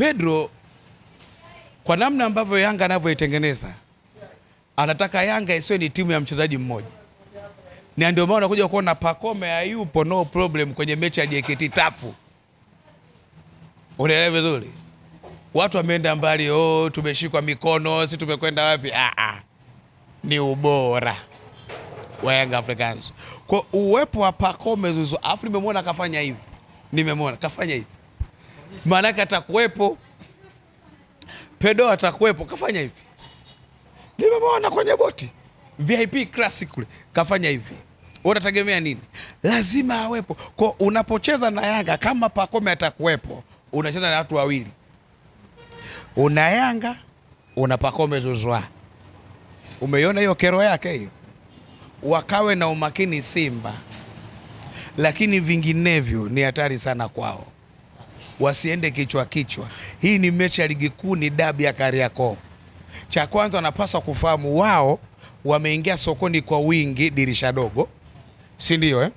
Pedro kwa namna ambavyo Yanga anavyoitengeneza, anataka Yanga isiwe ni timu ya mchezaji mmoja, na ndio maana unakuja kuona Pacome hayupo no problem kwenye mechi ya JKT Tafu. Unaelewa vizuri? Watu wameenda mbali, tumeshikwa mikono, si tumekwenda wapi? Ni ubora wa Young Africans. Kwa uwepo wa Pacome Zuzu, afu nimemwona kafanya hivi. Kafanya hivi. Maana yake atakuwepo. Pedro atakuwepo, kafanya hivi. Nimemwona kwenye boti VIP Classic kule, kafanya hivi. Unategemea nini? Lazima awepo. Kwa unapocheza na Yanga kama Pacome atakuwepo, unacheza na watu wawili. Una Yanga, una Pacome Zouzoua. Umeiona hiyo kero yake hiyo? Wakawe na umakini Simba, lakini vinginevyo ni hatari sana kwao. Wasiende kichwa kichwa. Hii ni mechi ya ligi kuu, ni dabi ya Kariakoo. Cha kwanza wanapaswa kufahamu wao wameingia sokoni kwa wingi dirisha dogo, si ndio?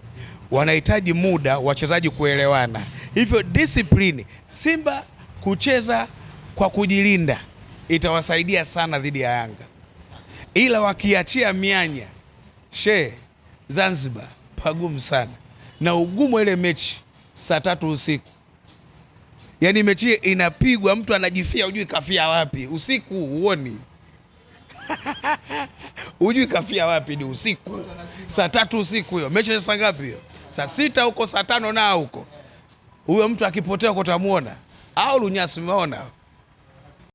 Wanahitaji muda wachezaji kuelewana. Hivyo discipline Simba kucheza kwa kujilinda itawasaidia sana dhidi ya Yanga, ila wakiachia mianya Zanzibar pagumu sana, na ugumu ile mechi saa 3 usiku. Yaani mechi inapigwa mtu anajifia, hujui kafia wapi usiku, uoni hujui kafia wapi, ni usiku saa 3 usiku. Hiyo mechi saa ngapi hiyo? Saa 6 huko, saa 5 na huko. Huyo mtu akipotea utamuona, au lunyasi umeona?